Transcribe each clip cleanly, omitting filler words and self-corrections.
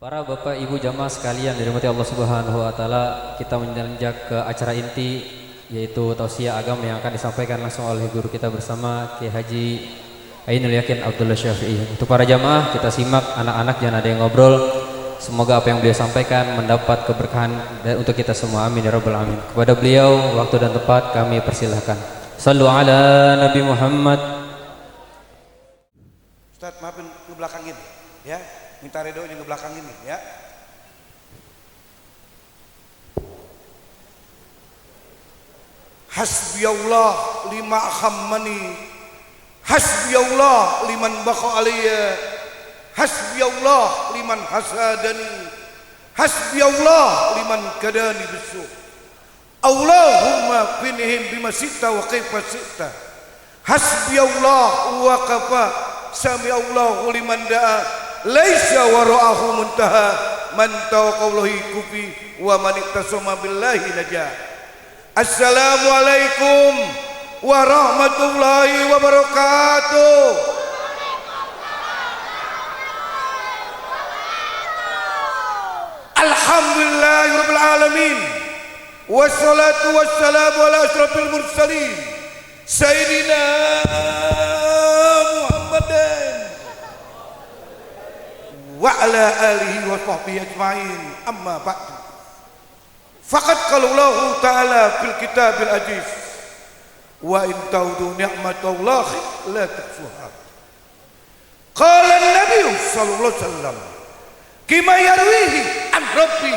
Para bapak ibu jamaah sekalian dirahmati Allah Subhanahu wa taala, kita menanjak ke acara inti yaitu tausiah agama yang akan disampaikan langsung oleh guru kita bersama Kiai Haji Ainul Yakin Abdullah Syafi'i. Untuk para jamaah kita simak, anak-anak jangan ada yang ngobrol. Semoga apa yang beliau sampaikan mendapat keberkahan dan untuk kita semua, amin ya rabbal alamin. Kepada beliau waktu dan tempat kami persilahkan. Sallu ala Nabi Muhammad. Ustaz, maafin ke belakang ini ya, minta redonya ke belakang ini ya. Hasbiyallah lima khammani, hasbiyallah liman baqa alayya, hasbiyallah liman hasadani, hasbiyallah liman kadani bisu. Allahumma finihim bima sita wa kaifa sita. Hasbiyallah wa kafa, sami'allahu liman da'a, laisa wara'ahu muntaha, man tawaqallahi kufi wa man iktasama billahi najah. Assalamualaikum warahmatullahi wabarakatuh. Alhamdulillahirabbil alamin. Wassalatu wassalamu ala asrofil mursalin Sayyidina Muhammadin wa ala alihi wa sahbihi ajma'in, amma ba'du. Faqad qala Allah ta'ala fil kitabil aziz, wa in ta'udu ni'matallahi la tuhsuha. Qala an-nabiy sallallahu alaihi wasallam kima yarwihi an rabbi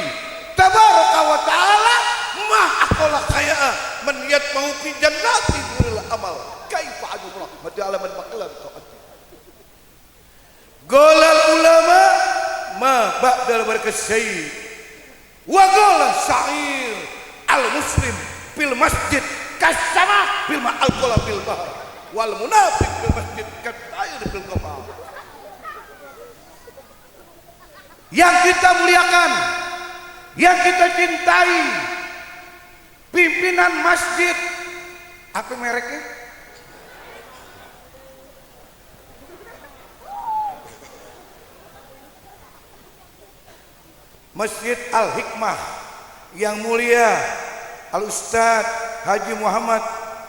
tabaraka wa ta'ala ma aqala khay'a man yatma'u fi jannati duril amal kaifa ajrullah madala man maqlan ta'ati. Golal ulama ma ba'dal barakasyai wa gola sa'ir al muslim fil masjid kasama bil ma'al qala bil bahr wal munafiq fil masjid katayr bil qafar. Yang kita muliakan, yang kita cintai, pimpinan masjid, apa mereknya? Masjid Al-Hikmah yang mulia Al-Ustadz Haji Muhammad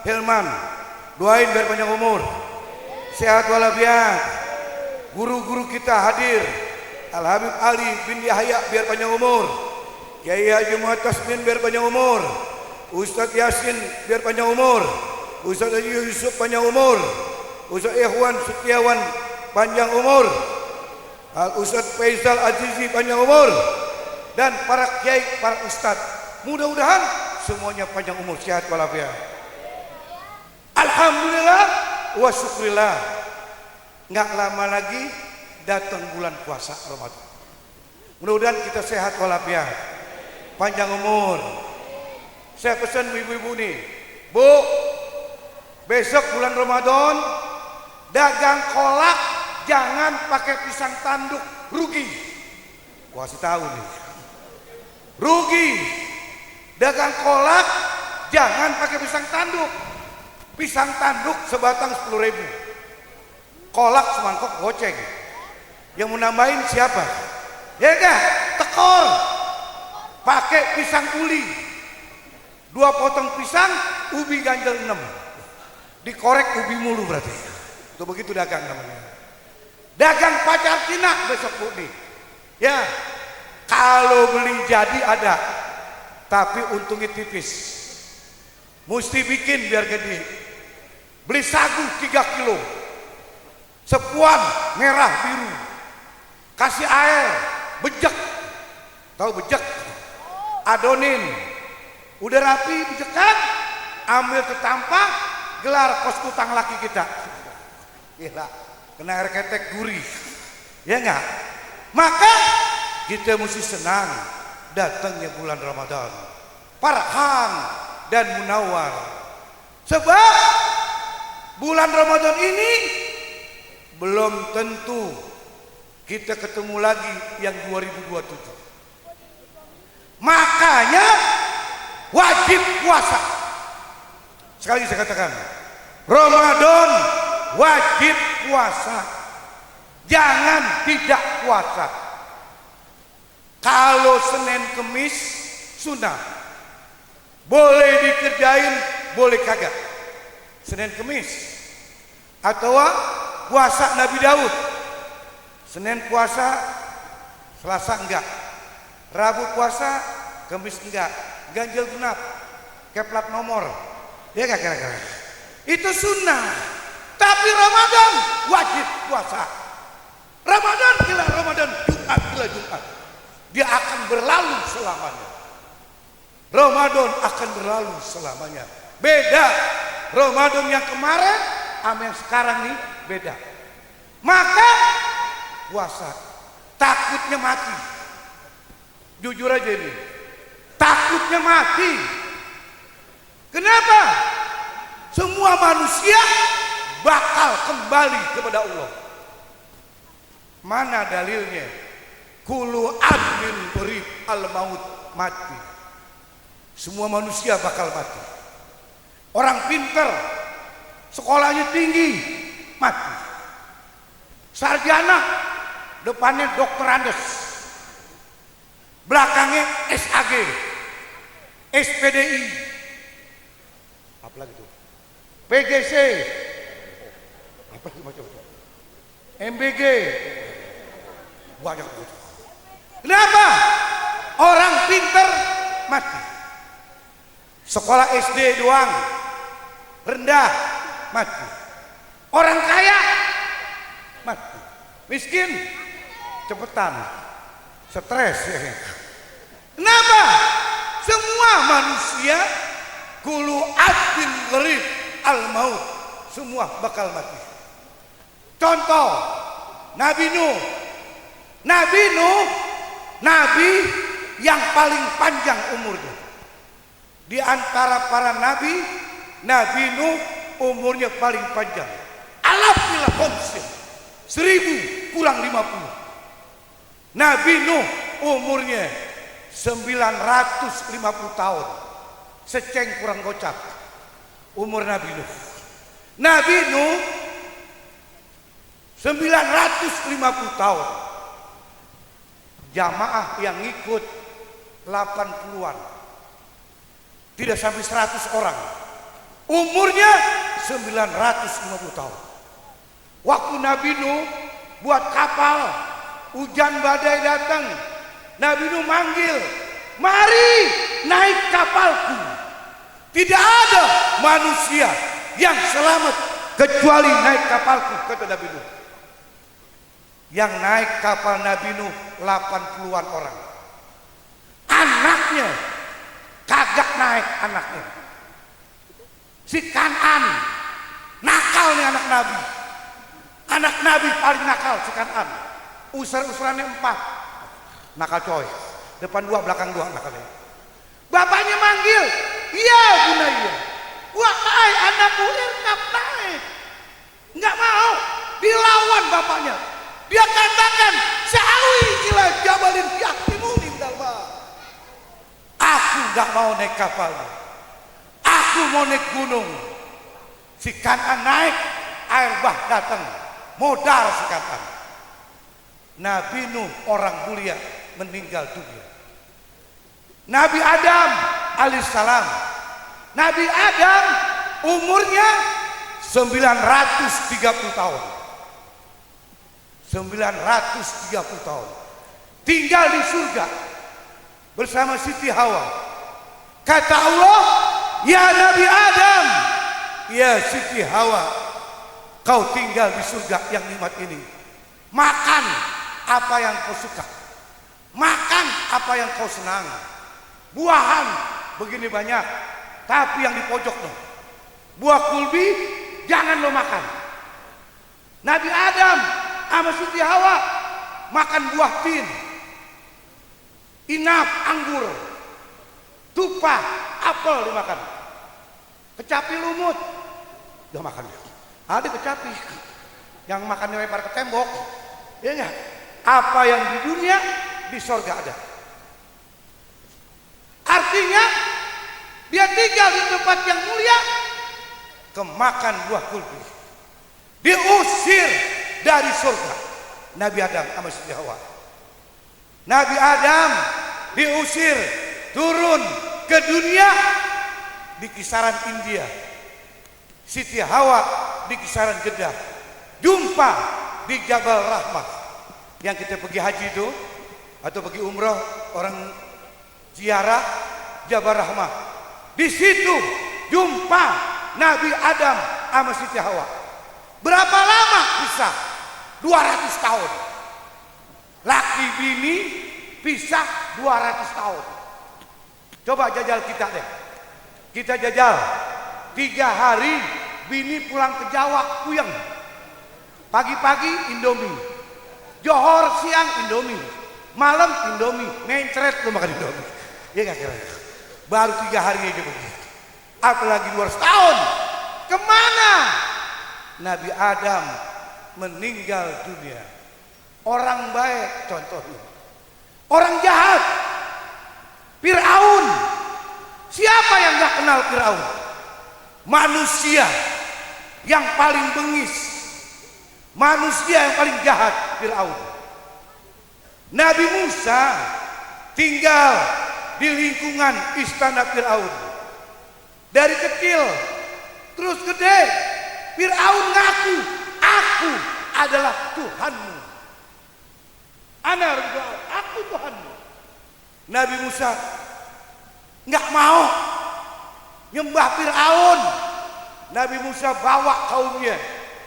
Hilman, doain biar panjang umur, sehat walafiat. Guru-guru kita hadir, Al-Habib Ali bin Yahya biar panjang umur, Kiai Haji Muhammad Tasmin biar panjang umur, Ustadz Yasin biar panjang umur, Ustadz Haji Yusuf panjang umur, Ustadz Ikhwan Setiawan panjang umur, Ustadz Faisal Azizi panjang umur, dan para kiai, para ustadz, mudah-mudahan semuanya panjang umur, sehat walafiat. Alhamdulillah wa syukurillah, nggak lama lagi datang bulan puasa Ramadan. Mudah-mudahan kita sehat walafiat, panjang umur. Saya pesan ibu-ibu nih, Bu, besok bulan Ramadan dagang kolak jangan pakai pisang tanduk, rugi. Gua kasih tahu nih, rugi. Dagang kolak jangan pakai pisang tanduk. Pisang tanduk sebatang 10.000, kolak semangkok goceng. Yang mau nambahin siapa? Ya enggak, tekor. Pakai pisang uli, 2 potong pisang, ubi ganjel 6, dikorek ubi mulu berarti. Itu begitu dagang namanya. Dagang pacar Cina besok Bu nih. Ya, kalau beli jadi ada, tapi untungnya tipis. Mesti bikin biar gede. Beli sagu 3 kilo, sepuan merah biru, kasih air, bejek. Tahu bejek? Adonin. Udah rapi bejekan, ambil tetampah, gelar kos kutang laki kita. Gila, kena air ketek gurih. Ya enggak? Maka kita mesti senang datangnya bulan Ramadan, farhan dan munawar. Sebab bulan Ramadan ini belum tentu kita ketemu lagi yang 2027. Makanya wajib puasa. Sekali saya katakan, Ramadan wajib puasa. Jangan tidak puasa. Kalau Senin Kemis sunnah, boleh dikerjain, boleh kagak. Senin Kemis atau puasa Nabi Daud, Senin puasa, Selasa enggak, Rabu puasa, Kamis enggak, ganjil genap, keplat nomor, ya enggak kira-kira? Itu sunnah. Tapi Ramadan wajib puasa. Ramadan ila Ramadan, Jumat ila Jumat. Dia akan berlalu selamanya. Ramadan akan berlalu selamanya. Beda Ramadan yang kemarin sama yang sekarang nih beda. Maka puasa takutnya mati. Jujur aja ini, takutnya mati. Kenapa? Semua manusia bakal kembali kepada Allah. Mana dalilnya? Kullu abdin urib al maut, mati. Semua manusia bakal mati. Orang pinter, sekolahnya tinggi, mati. Sarjana, depannya dokter Andes, belakangnya SAG, SPDI, apalagi itu, PGC, apa macam itu, MBG, banyak itu. Kenapa? Orang pinter mati. Sekolah SD doang, rendah, mati. Orang kaya mati. Miskin cepetan, stres ya. Kenapa? Semua manusia kullu abdin gharib al maut, semua bakal mati. Contoh Nabi Nuh. Nabi Nuh, nabi yang paling panjang umurnya. Di antara para nabi, Nabi Nuh umurnya paling panjang. Alafil khamsin, 1000 kurang 50. Nabi Nuh umurnya 950 tahun. Seceng kurang gocap umur Nabi Nuh. Nabi Nuh 950 tahun. Jamaah yang ikut 80-an. Tidak sampai 100 orang. Umurnya 950 tahun. Waktu Nabi Nuh buat kapal, hujan badai datang, Nabi Nuh manggil, mari naik kapalku. Tidak ada manusia yang selamat kecuali naik kapalku, kata Nabi Nuh. Yang naik kapal Nabi Nuh 80-an orang. Anaknya kagak naik, anaknya. Si Kan'an, nakal nih anak Nabi. Anak Nabi paling nakal si Kan'an. Usar-usurannya 4. Nakal coy. Depan 2, belakang 2 nakalnya. Bapaknya manggil, iya bunaya. Wahai anakku, irkab naik. Nggak mau, dilawan bapaknya. Dia katakan, sa'awi ila jabalin yaqtimuni minal ma. Aku nggak mau naik kapal. Aku mau naik gunung. Si Kan'an naik, air bah datang, modal si Kan'an. Nabi Nuh orang mulia meninggal dunia. Nabi Adam alaihissalam. Nabi Adam umurnya 930 tahun. 930 tahun. Tinggal di surga bersama Siti Hawa. Kata Allah, ya Nabi Adam, ya Siti Hawa, kau tinggal di surga yang nikmat ini. Makan apa yang kau suka, makan apa yang kau senang. Buahan begini banyak, tapi yang di pojok no, buah kulbi jangan lo makan. Nabi Adam sama Siti Hawa makan buah tin, inap, anggur, tumpah, apel dimakan. Kecapi lumut, dia makan. Ada kecapi yang makannya lebar ke tembok, ya enggak? Apa yang di dunia di sorga ada. Artinya dia tinggal di tempat yang mulia, kemakan buah kulbi, diusir dari surga Nabi Adam sama Siti Hawa. Nabi Adam diusir turun ke dunia di kisaran India. Siti Hawa di kisaran Jeddah. Jumpa di Jabal Rahmah. Yang kita pergi haji itu atau pergi umrah, orang ziarah Jabal Rahmah. Di situ jumpa Nabi Adam sama Siti Hawa. Berapa lama pisah? 200 tahun. Laki bini pisah 200 tahun. Coba jajal kita deh. Kita jajal 3 hari bini pulang ke Jawa puyeng. Pagi-pagi Indomie, johor siang Indomie, malam Indomie, mencret lu makan Indomie. Ya gak kira? Baru 3 hari aja begitu. Apalagi 200 tahun. Kemana? Nabi Adam meninggal dunia. Orang baik contohnya. Orang jahat. Fir'aun. Siapa yang gak kenal Fir'aun? Manusia yang paling bengis. Manusia yang paling jahat, Fir'aun. Nabi Musa tinggal di lingkungan istana Fir'aun. Dari kecil terus gede, Fir'aun ngaku, aku adalah Tuhanmu. Aku Tuhanmu. Nabi Musa nggak mau nyembah Fir'aun. Nabi Musa bawa kaumnya,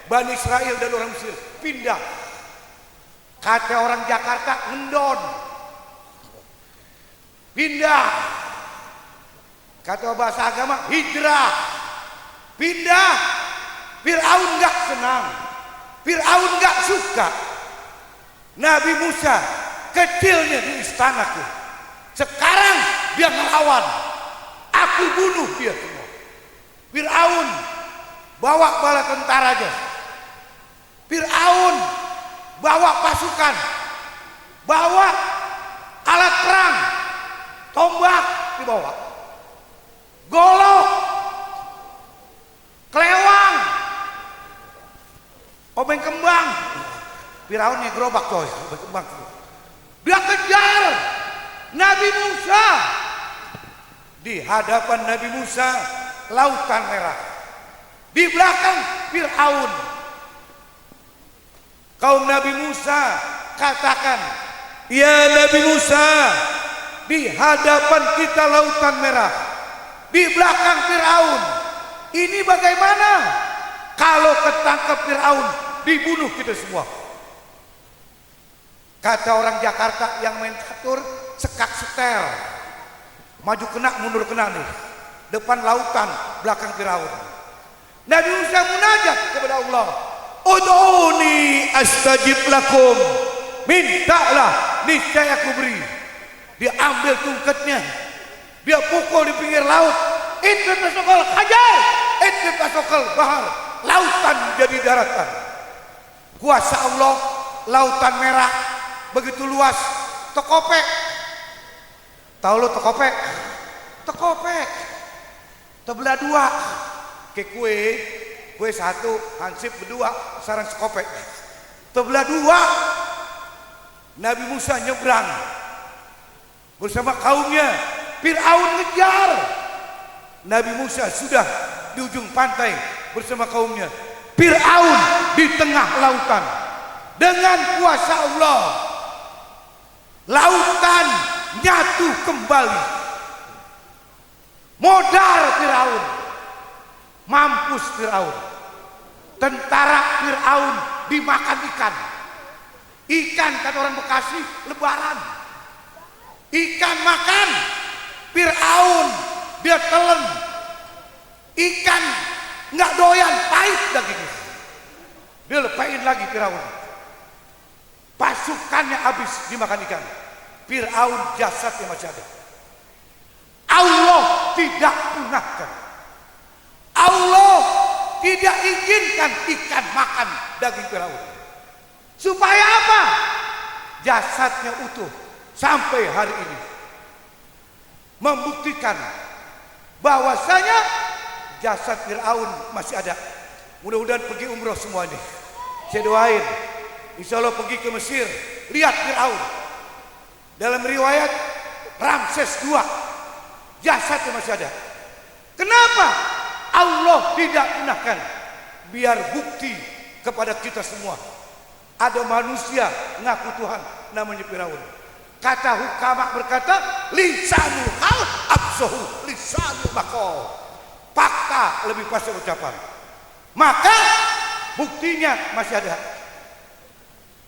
Bani Israel dan orang Mesir, pindah. Kata orang Jakarta, ngendon. Pindah. Kata bahasa agama, hijrah. Pindah. Fir'aun nggak senang. Fir'aun nggak suka. Nabi Musa kecilnya di istanaku. Sekarang dia melawan. Aku bunuh dia semua. Fir'aun bawa bala tentaranya. Fir'aun bawa pasukan. Bawa alat perang. Tombak dibawa. Golok. Kelewang. Obeng kembang. Fir'aun yang gerobak coy. Obeng kembang. Dia kejar Nabi Musa. Di hadapan Nabi Musa, lautan merah. Di belakang Fir'aun. Kaum Nabi Musa katakan, ya Nabi Musa, di hadapan kita lautan merah, di belakang Fir'aun. Ini bagaimana? Kalau ketangkap Fir'aun, dibunuh kita semua. Kata orang Jakarta yang main catur, sekak seter. Maju kena, mundur kena nih. Depan lautan, belakang Fir'aun. Nabi Musa munajat kepada Allah. Ud'uni astajib lakum. Mintalah, niscaya aku beri. Dia ambil tungkatnya. Dia pukul di pinggir laut. Itu pasokal hajar. Itu pasokal bahar. Lautan jadi daratan. Kuasa Allah, lautan merah begitu luas. Tokopek. Tahu lo tokopek? Tokopek. Tebelah dua. Kayak kue satu, hansip berdua, sarang sekopek. Tebelah dua. Nabi Musa nyebrang bersama kaumnya. Fir'aun ngejar. Nabi Musa sudah di ujung pantai bersama kaumnya. Fir'aun di tengah lautan. Dengan kuasa Allah, lautan nyatu kembali. Modar Fir'aun. Mampus Fir'aun. Tentara Fir'aun dimakan ikan. Ikan kata orang Bekasi lebaran. Ikan makan. Fir'aun dia telan. Ikan nggak doyan, pahit dagingnya. Dia lepain lagi Fir'aun. Pasukannya habis dimakan ikan. Fir'aun jasadnya masih ada. Allah tidak punahkan. Allah tidak izinkan ikan makan daging Fir'aun. Supaya apa? Jasadnya utuh sampai hari ini. Membuktikan bahwasanya jasad Fir'aun masih ada. Mudah-mudahan pergi umroh semua ini. Saya doain, insya Allah pergi ke Mesir, lihat Fir'aun. Dalam riwayat Ramses II, jasadnya masih ada. Kenapa Allah tidak punahkan? Biar bukti kepada kita semua. Ada manusia ngaku Tuhan namanya Firaun. Kata hukama berkata, lisanul hal absahu lisanul maqal. Fakta lebih pasti ucapan. Maka buktinya masih ada.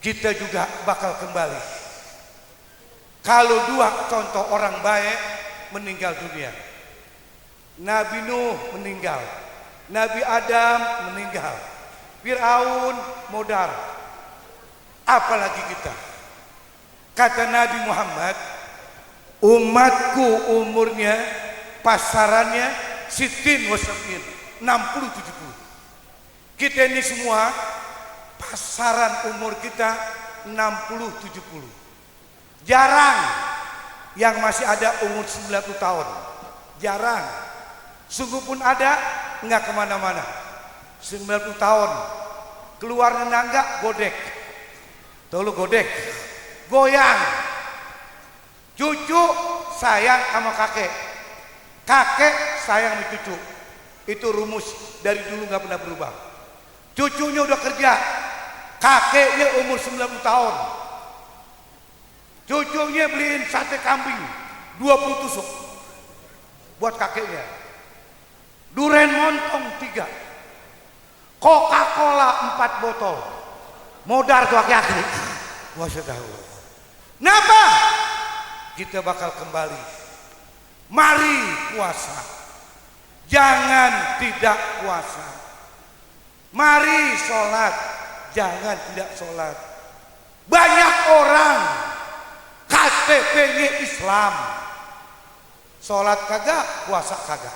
Kita juga bakal kembali. Kalau dua contoh orang baik meninggal dunia. Nabi Nuh meninggal, Nabi Adam meninggal, Firaun modar. Apalagi kita. Kata Nabi Muhammad, umatku umurnya pasarannya sitin wasabin 60-70. Kita ini semua pasaran umur kita 60-70. Jarang yang masih ada umur 90 tahun. Jarang. Sungguh pun ada, nggak kemana-mana. 90 tahun. Keluar nangga, godek. Tahu lu godek? Goyang. Cucu sayang sama kakek. Kakek sayang sama cucu. Itu rumus dari dulu nggak pernah berubah. Cucunya udah kerja. Kakeknya umur 90 tahun. Cucunya beliin sate kambing 20 tusuk buat kakeknya. Duren montong 3. Coca-Cola 4 botol. Modar tuh aki-aki. Wah, saya tahu. Kenapa? Kita bakal kembali. Mari puasa. Jangan tidak puasa. Mari sholat. Jangan tidak sholat. Banyak orang KTP-nya Islam, sholat kagak, puasa kagak.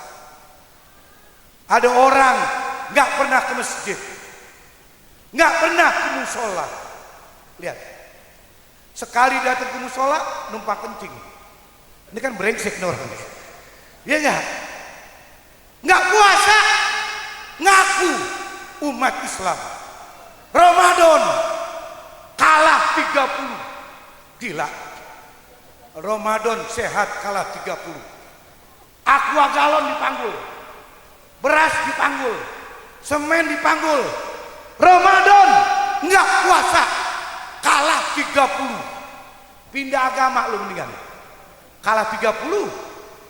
Ada orang nggak pernah ke masjid, nggak pernah ke musola. Lihat, sekali datang ke musola numpang kencing. Ini kan brengsek nih orang. Iya nggak puasa, ngaku umat Islam. Ramadan kalah 30, gila. Ramadan sehat kalah 30. Aqua galon dipanggul, beras dipanggul, semen dipanggul. Ramadan nggak puasa kalah 30. Pindah agama lu mendingan. Kalah 30,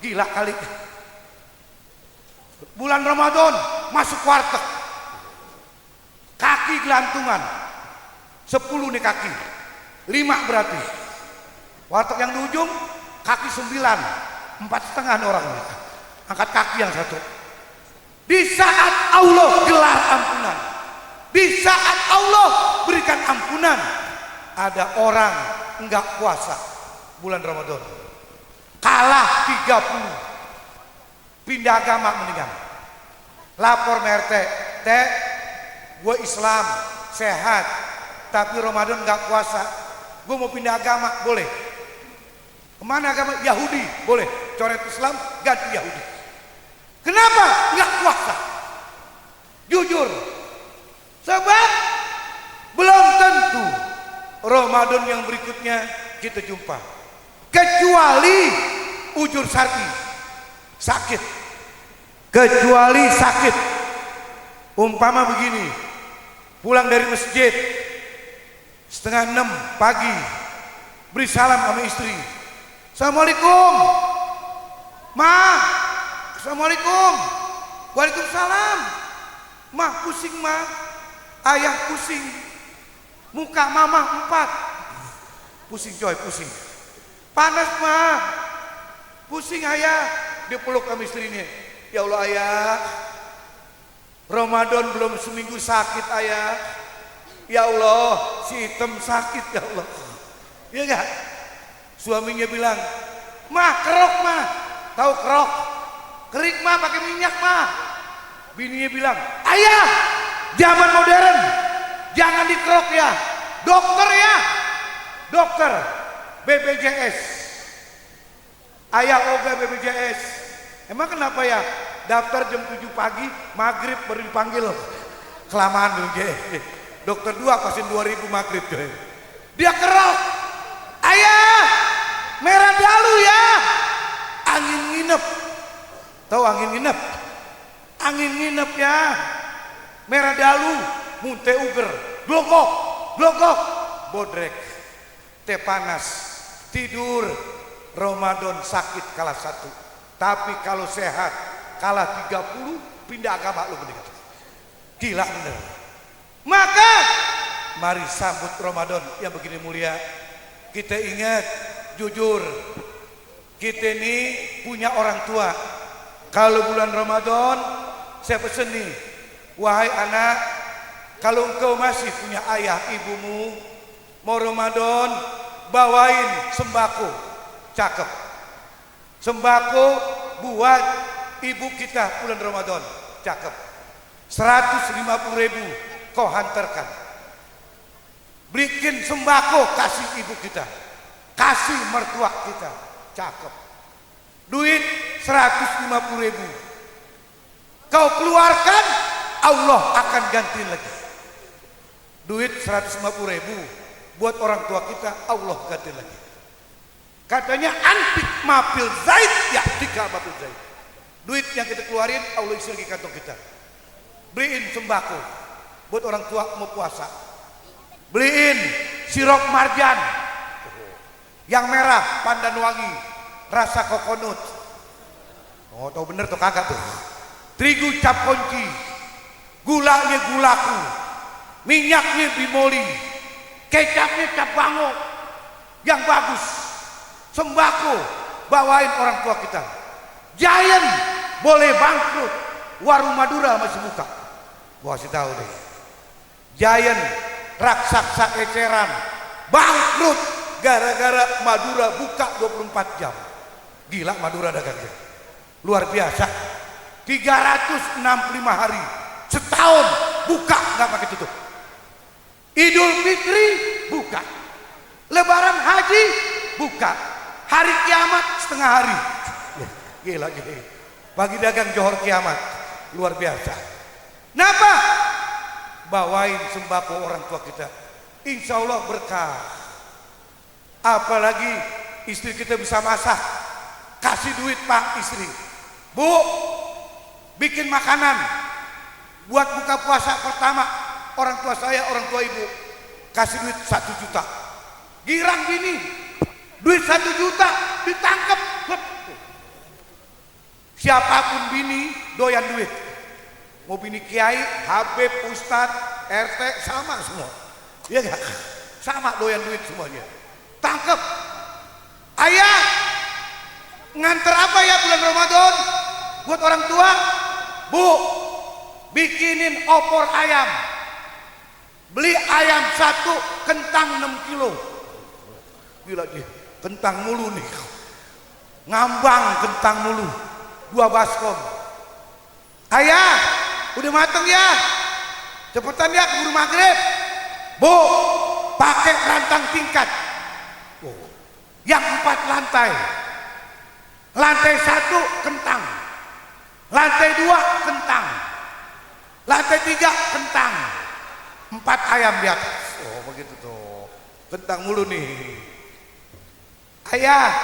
gila kali. Bulan Ramadan masuk warteg, kaki gelantungan 10 nih kaki, 5 berarti. Warteg yang di ujung kaki 9, 4,5 orangnya. Angkat kaki yang satu. Di saat Allah gelar ampunan, di saat Allah berikan ampunan, ada orang enggak puasa bulan Ramadan. Kalah 30. Pindah agama mendingan. Lapor RT, Teh, gue Islam, sehat, tapi Ramadan enggak puasa. Gue mau pindah agama, boleh. Kemana agama? Yahudi, boleh. Coret Islam, ganti Yahudi. Kenapa? Nggak puasa. Jujur. Sebab belum tentu Ramadan yang berikutnya kita jumpa. Kecuali ujur syar'i, sakit. Kecuali sakit. Umpama begini, pulang dari masjid setengah 6 pagi, beri salam sama istri. Assalamualaikum, Ma. Assalamualaikum. Waalaikumsalam. Ma, pusing Ma. Ayah pusing. Muka Mama 4. Pusing coy, pusing. Panas Ma. Pusing Ayah. Dia peluk sama istrinya. Ya Allah Ayah, Ramadan belum seminggu sakit Ayah. Ya Allah, si hitam sakit ya Allah. Iya enggak? Suaminya bilang, "Mah, kerok Mah." Tahu kerok? Kerik Mah pakai minyak Mah. Bininya bilang, "Ayah, zaman modern, jangan dikerok ya. Dokter ya. Dokter, BPJS." Ayah oga BPJS. Emang kenapa ya? Daftar jam 7 pagi, maghrib baru dipanggil. Kelamaan BPJS. Dokter 2 pasin 2.000 maghrib. Dia kerok. Ayah, Tahu angin nginep? Angin nginep ya. Merah dalu, munte uger, glokok, glokok, bodrek, teh panas, tidur, Ramadan sakit kalah 1. Tapi kalau sehat kalah 30, pindah agama lu bener. Gila bener. Maka mari sambut Ramadan yang begini mulia. Kita ingat jujur, kita ini punya orang tua. Kalau bulan Ramadan saya pesen nih, wahai anak, kalau engkau masih punya ayah ibumu, mau Ramadan bawain sembako, cakep. Sembako buat ibu kita bulan Ramadan, cakep. 150.000 kau hantarkan. Bikin sembako kasih ibu kita, kasih mertua kita, cakep. Duit 150.000 kau keluarkan, Allah akan ganti lagi. Duit 150.000 buat orang tua kita, Allah ganti lagi. Katanya antik mafil zaid, ya 3 mafil zaid. Duit yang kita keluarin Allah isi lagi kantong kita. Beliin sembako buat orang tua mau puasa. Beliin sirup marjan yang merah pandan wangi rasa kokonut. Oh, tahu bener tuh kagak tuh. Terigu cap kunci, gulanya gulaku, minyaknya bimoli, kecapnya cap bango yang bagus. Sembako bawain orang tua kita. Giant boleh bangkrut, warung Madura masih buka. Gua kasih tahu deh. Giant raksasa eceran bangkrut gara-gara Madura buka 24 jam. Gila Madura dagangnya. Luar biasa. 365 hari setahun buka nggak pakai tutup. Idul Fitri buka. Lebaran haji buka. Hari kiamat setengah hari. Gila gila. Pagi dagang Johor kiamat. Luar biasa. Kenapa? Bawain sembako orang tua kita. Insya Allah berkah. Apalagi istri kita bisa masak. Kasih duit pak istri. Bu, bikin makanan buat buka puasa pertama. Orang tua saya, orang tua ibu. Kasih duit 1 juta. Girang gini. Duit 1 juta ditangkap. Siapapun bini doyan duit. Mau bini kiai, habib, ustad, RT sama semua. Iya gak? Sama doyan duit semuanya. Tangkap. Ayah, nganter apa ya bulan Ramadan buat orang tua? Bu, bikinin opor ayam. Beli ayam 1, kentang 6 kilo. Gila dia, kentang mulu nih. Ngambang kentang mulu. 2 baskom. Ayah, udah mateng ya? Cepetan ya keburu maghrib. Bu, pakai rantang tingkat. Yang 4 lantai. Lantai 1 kentang. Lantai 2 kentang. Lantai 3 kentang. 4 ayam di atas. Oh begitu tuh. Kentang mulu nih. Ayah,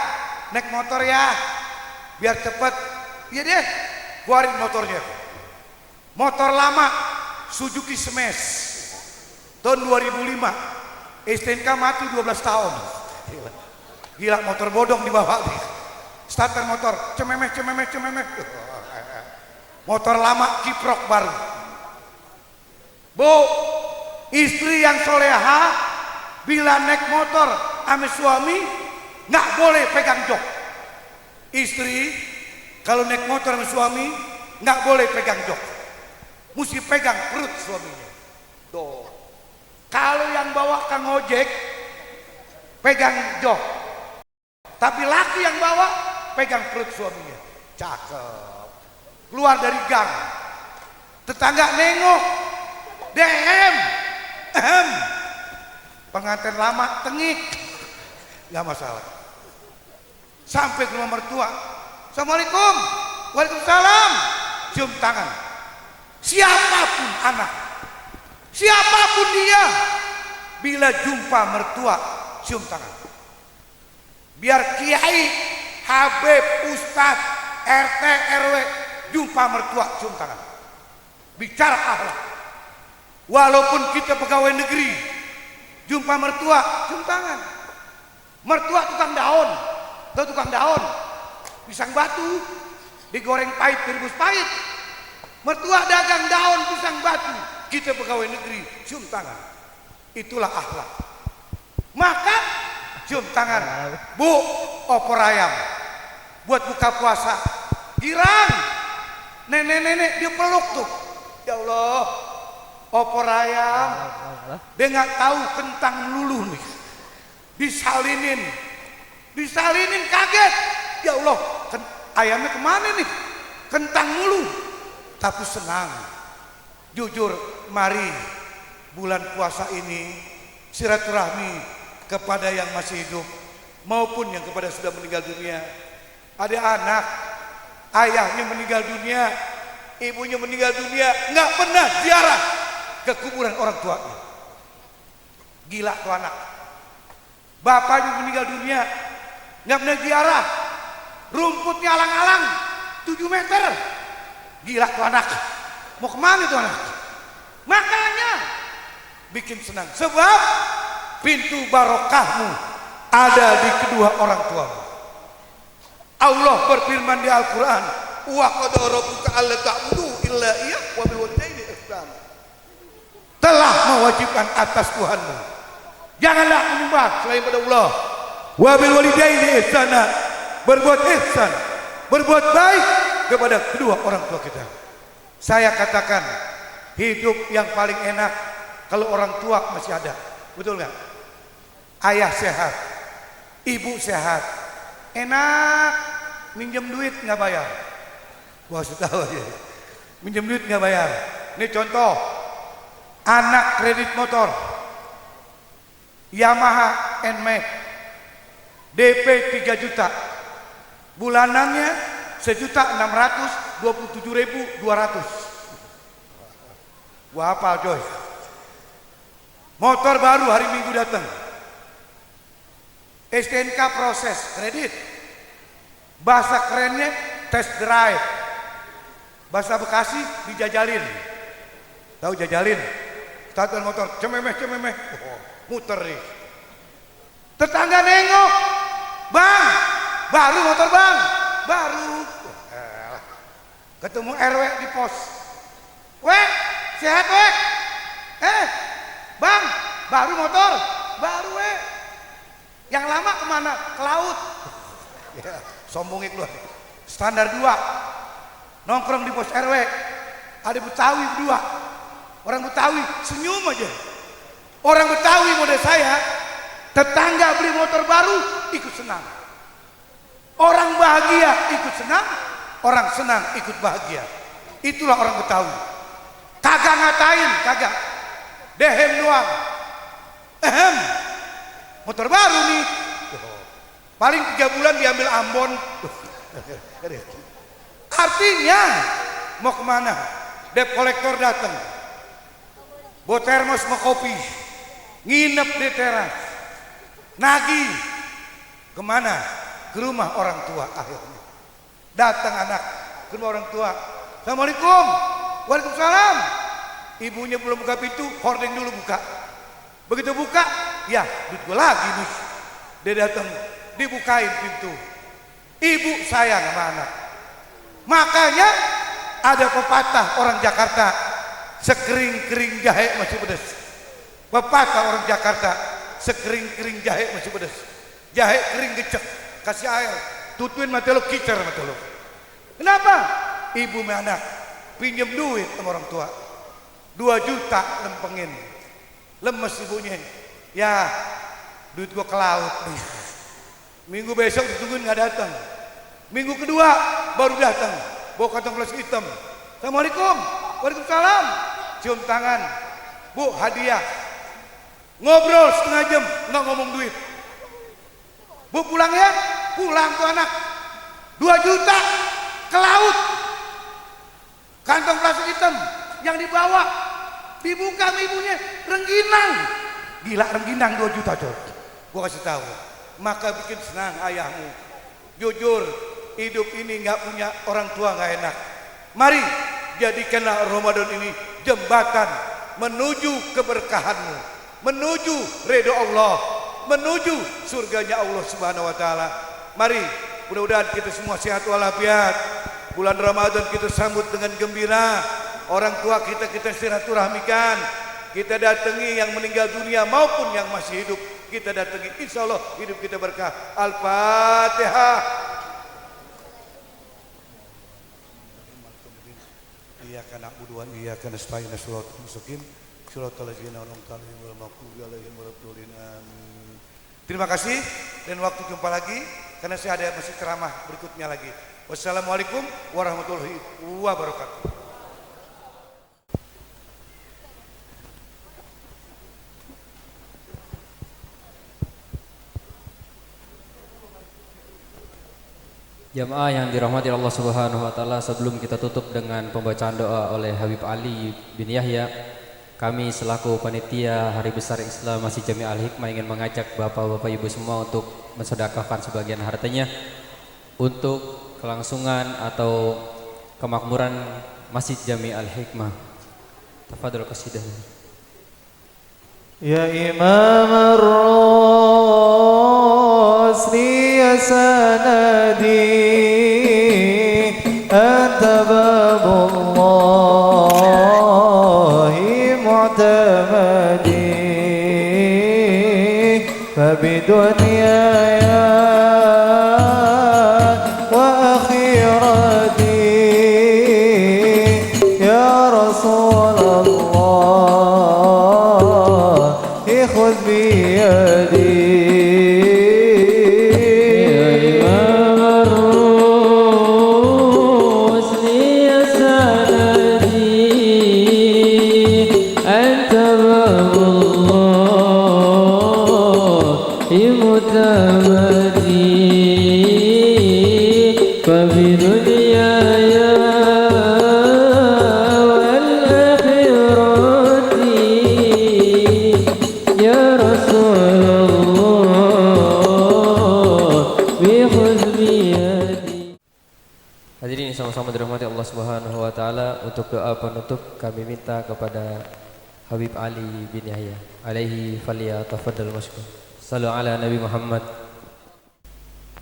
naik motor ya. Biar cepet. Iya deh, keluarin motornya. Motor lama Suzuki Smash tahun 2005. STNK mati 12 tahun. Gila motor bodong dibawa nih. Starter motor cememeh. Motor lama kiprok baru. Bu, istri yang soleha bila naik motor ame suami nggak boleh pegang jok. Istri kalau naik motor sama suami nggak boleh pegang jok, mesti pegang perut suaminya. Tuh. Kalau yang bawa kang ojek pegang jok, tapi laki yang bawa pegang perut suaminya. Cakep. Keluar dari gang, tetangga nengok, pengantin lama tengik, nggak masalah. Sampai ke rumah mertua, assalamualaikum, waalaikumsalam, cium tangan. Siapapun anak, siapapun dia, bila jumpa mertua cium tangan. Biar kiai, habib, ustad, RT RW jumpa mertua cium tangan. Bicara akhlak. Walaupun kita pegawai negeri, jumpa mertua cium tangan. Mertua tukang daun, atau tukang daun, pisang batu, digoreng pahit, direbus pahit. Mertua dagang daun, pisang batu, kita pegawai negeri cium tangan. Itulah akhlak. Maka cium tangan, Bu, opor ayam buat buka puasa. Girang, nenek-nenek dia peluk tuh. Ya Allah, opor ayam, dia nggak tahu kentang lulu nih. Disalinin kaget. Ya Allah, ayamnya kemana nih? Kentang mulu. Tapi senang. Jujur, mari bulan puasa ini silaturahmi kepada yang masih hidup maupun yang kepada sudah meninggal dunia. Ada anak, ayahnya meninggal dunia, ibunya meninggal dunia, nggak pernah ziarah ke kuburan orang tuanya. Gila tuh anak. Bapaknya meninggal dunia, nggak pernah ziarah. Rumputnya alang-alang 7 meter. Gila tuh anak. Mau kemana tuh anak? Makanya bikin senang. Sebab pintu barokahmu ada di kedua orang tuamu. Allah berfirman di Al-Quran, wa qada rabbuka alla ta'budu illa iyyah wa bil walidayni ihsana. Telah mewajibkan atas Tuhanmu, janganlah menyembah selain pada Allah. Wa bil walidayni ihsana, berbuat ihsan, berbuat baik kepada kedua orang tua kita. Saya katakan hidup yang paling enak kalau orang tua masih ada. Betul nggak? Ayah sehat, ibu sehat, enak. Minjem duit nggak bayar. Gua harus tahu aja. Minjem duit nggak bayar. Ini contoh, anak kredit motor Yamaha NMAX, DP 3 juta, bulanannya 1.627.200. Gua apa coy? Motor baru hari Minggu datang, STNK proses kredit, bahasa kerennya test drive, bahasa Bekasi dijajalin. Tahu jajalin? Starter motor, cememeh, muter nih. Tetangga nengok, bang, baru motor bang, baru. Ketemu RW di pos, weh, sehat weh, bang, baru motor, baru weh. Yang lama kemana? Ke laut. Ya, sombongnya keluar. Standar 2, nongkrong di pos RW, ada Betawi berdua. Orang Betawi senyum aja. Orang Betawi model saya, tetangga beli motor baru ikut senang. Orang bahagia ikut senang, orang senang ikut bahagia. Itulah orang Betawi. Kagak ngatain, kagak. Dehem doang. Motor baru nih. Paling 3 bulan diambil Ambon. Artinya mau kemana? Debt kolektor datang, bawa termos mau kopi, nginep di teras, nagih. Kemana? Ke rumah orang tua. Akhirnya datang anak ke rumah orang tua. Assalamualaikum. Waalaikumsalam. Ibunya belum buka pintu, hordeng dulu buka. Begitu buka, ya duit gue lagi nih. Dia datang, dibukain pintu. Ibu sayang sama anak. Makanya ada pepatah orang Jakarta, sekering-kering jahe masih pedas. Pepatah orang Jakarta, sekering-kering jahe masih pedas. Jahe kering gecek, kasih air, tutuin mata lo, kicer mata lo. Kenapa? Ibu sama anak pinjam duit sama orang tua, 2 juta lempengin. Lemes ibunya, ya duit gua ke laut nih. Minggu besok ditungguin nggak datang. Minggu kedua baru datang, bawa kantong plastik hitam. Assalamualaikum. Waalaikumsalam. Cium tangan, Bu, hadiah. Ngobrol setengah jam, nggak ngomong duit. Bu, pulang ya. Pulang tuh anak, 2 juta ke laut. Kantong plastik hitam yang dibawa, dibuka sama ibunya, rengginang. Gila, rengginang 2 juta coy. Gua kasih tahu. Maka bikin senang ayahmu. Jujur, hidup ini nggak punya orang tua nggak enak. Mari jadikanlah Ramadan ini jembatan menuju keberkahanmu, menuju ridho Allah, menuju surganya Allah Subhanahu wa taala. Mari mudah-mudahan kita semua sehat walafiat. Bulan Ramadan kita sambut dengan gembira. Orang tua kita silaturahmikan. Kita datangi yang meninggal dunia maupun yang masih hidup. Kita datangi, insya Allah hidup kita berkah. Al-Fatihah. Iyyaka na'budu wa iyyaka nasta'in shiratal mustaqim shiratal ladzina an'amta 'alaihim ghairil maghdubi 'alaihim waladdallin. Amin. Terima kasih dan waktu jumpa lagi karena saya ada masih ceramah berikutnya lagi. Wassalamualaikum warahmatullahi wabarakatuh. Jamaah yang dirahmati Allah Subhanahu wa taala, sebelum kita tutup dengan pembacaan doa oleh Habib Ali bin Yahya, kami selaku panitia Hari Besar Islam Masjid Jami' Al-Hikmah ingin mengajak Bapak-bapak Ibu semua untuk mensedekahkan sebagian hartanya untuk kelangsungan atau kemakmuran Masjid Jami' Al-Hikmah. Tafadhol qasidah. Ya Imam ar-Rasli ya sanadi anta babullahi mu'tamadi fabidunyaya wa akhirati ya Rasulullah خذ بيدي يا إمام الرسل يا سندي أنت باب الله معتمدي ففي دنياي Hadirin sama-sama dirahmati Allah Subhanahu wa taala, untuk doa penutup kami minta kepada Habib Ali bin Yahya alaihi falyatafaddal mashkur. Sallu ala Nabi Muhammad.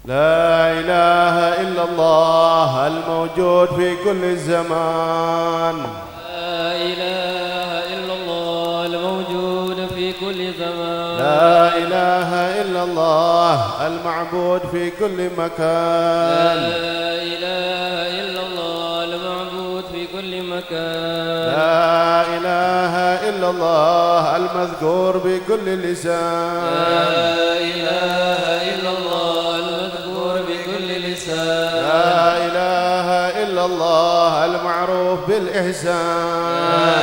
لا إله إلا الله الموجود في كل زمان. لا إله إلا الله الموجود في كل زمان. لا إله إلا الله المعبود في كل مكان. لا إله إلا الله المعبود في كل مكان. لا إله إلا الله المذكور بكل لسان. لا إله إلا الله المذكور بكل لسان. لا إله إلا الله المعروف بالإحسان. لا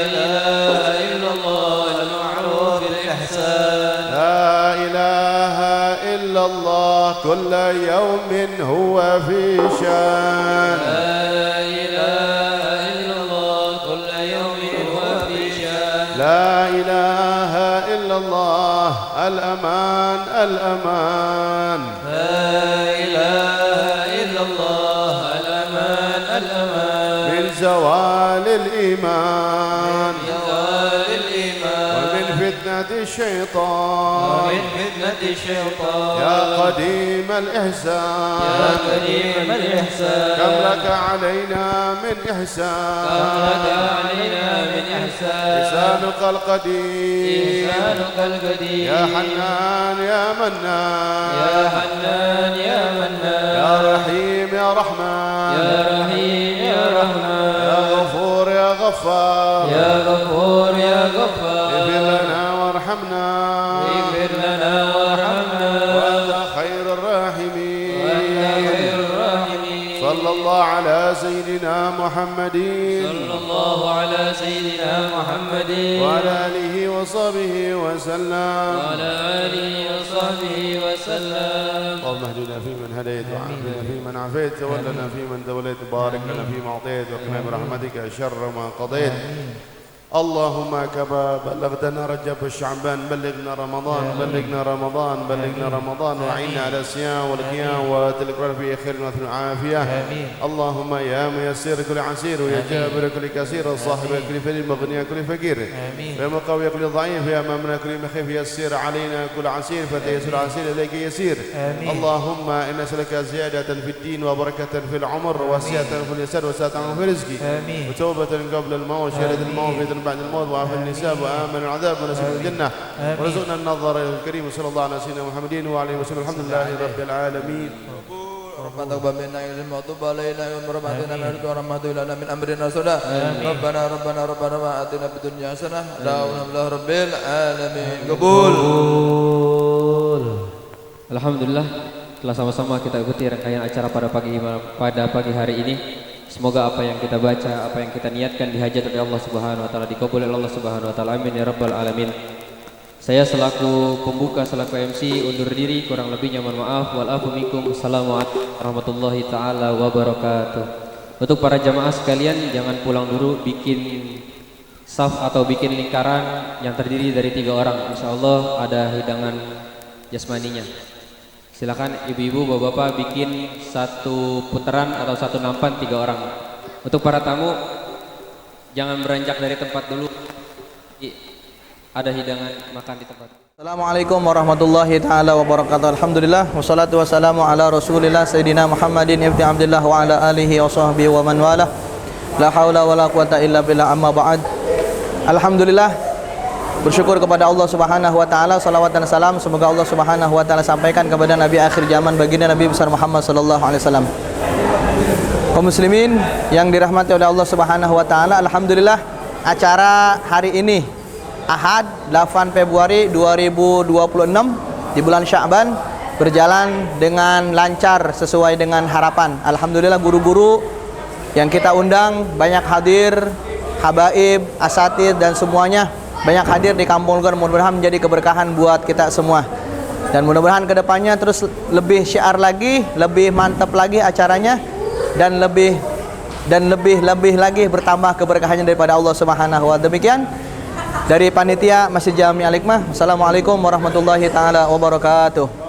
إله إلا الله المعروف بالإحسان. لا إله إلا الله كل يوم هو في شان. لا إله إلا الله كل يوم هو في شان. لا إله إلا الله الأمان الأمان. لا إله إلا الله الأمان الأمان. من زوال الإيمان زوال الإيمان ومن فتنة الشيطان. ومن فتنة الشيطان. يا قديم الإحسان يا كريم الإحسان. كم لك علينا من إحسان. كم لك علينا من إحسان. لسانك القديم إحسانك القديم. يا حنان يا منان. يا حنان يا منان. يا رحيم يا رحمن. يا رحيم يا رحمن. يا غفور يا غفار. يا غفور يا غفار. اغفر لنا وارحمنا. اغفر لنا وارحمنا. وأنت خير الراحمين. وأنت خير الراحمين. صلى الله على سيدنا محمد صلى الله على سيدنا محمد وعلى آله وصحبه وسلم. وعلى آله وصحبه وسلم. اللهم اهدنا فيمن هديت وعافنا فيمن عافيت تولنا فيمن توليت بارك لنا فيما أعطيت وقنا برحمتك شر ما قضيت اللهم كما بلغتنا رجب الشعبان بلغنا رمضان بلغنا رمضان بلغنا رمضان وعينا على الصيام والقيام وتلقنا في خير وعافية. اللهم يا ميسر كل عسير ويا جابر كل كثير صاحب كل فريد مغني كل فقير يا مقوي كل ضعيف يا ممنع كل مخيف يسير علينا كل عسير فتيسر عسير إليك يسير. اللهم إن نسألك زيادة في الدين وبركة في العمر وسعة في اليسر وسعة في الرزق وتوبة قبل الموت شهادة الموت بعد الموت وعافى النساء وآمن العذاب ونسل الجنة ورزقنا النظر الكريم صلى الله على سيدنا محمد وعليه وسلم. الحمد لله رب العالمين. ربنا تقبل منا إنك المغضوب علينا ورحمتنا من ورحمة لنا من أمرنا رشدا. ربنا آتنا في الدنيا حسنة لا رب العالمين. قبول. Alhamdulillah, telah sama-sama kita ikuti rangkaian acara pada pagi hari ini. Semoga apa yang kita baca, apa yang kita niatkan dihajat oleh Allah Subhanahu wa taala dikabul oleh Allah Subhanahu wa taala. Amin ya rabbal alamin. Saya selaku pembuka, selaku MC undur diri, kurang lebihnya mohon maaf. Walafu minkum. Assalamualaikum warahmatullahi taala wabarakatuh. Untuk para jamaah sekalian, jangan pulang dulu, bikin saf atau bikin lingkaran yang terdiri dari 3 orang. Insyaallah ada hidangan jasmaninya. Silakan ibu-ibu, bapak-bapak bikin 1 putaran atau 1 nampan 3 orang. Untuk para tamu jangan beranjak dari tempat dulu. Ada hidangan makan di tempat. Assalamualaikum warahmatullahi taala wabarakatuh. Alhamdulillah wassalatu wassalamu ala Rasulillah Sayyidina Muhammadin ibni Abdullah wa ala alihi wa sahbihi wa man wala. La haula wala quwata illa billah, amma ba'd. Alhamdulillah, bersyukur kepada Allah Subhanahu wa taala, salawat dan salam semoga Allah Subhanahu wa taala sampaikan kepada Nabi akhir zaman baginda Nabi besar Muhammad sallallahu alaihi wasallam. Kaum muslimin yang dirahmati oleh Allah Subhanahu wa taala, alhamdulillah acara hari ini Ahad 8 Februari 2026 di bulan Sya'ban berjalan dengan lancar sesuai dengan harapan. Alhamdulillah, guru-guru yang kita undang banyak hadir, habaib, asatid dan semuanya banyak hadir di Kampung Lugar. Mudah-mudahan menjadi keberkahan buat kita semua. Dan mudah-mudahan kedepannya terus lebih syiar lagi, lebih mantap lagi acaranya dan lebih lagi bertambah keberkahannya daripada Allah Subhanahu wa taala. Demikian dari panitia Masjid Jami Al Hikmah. Assalamualaikum warahmatullahi taala wabarakatuh.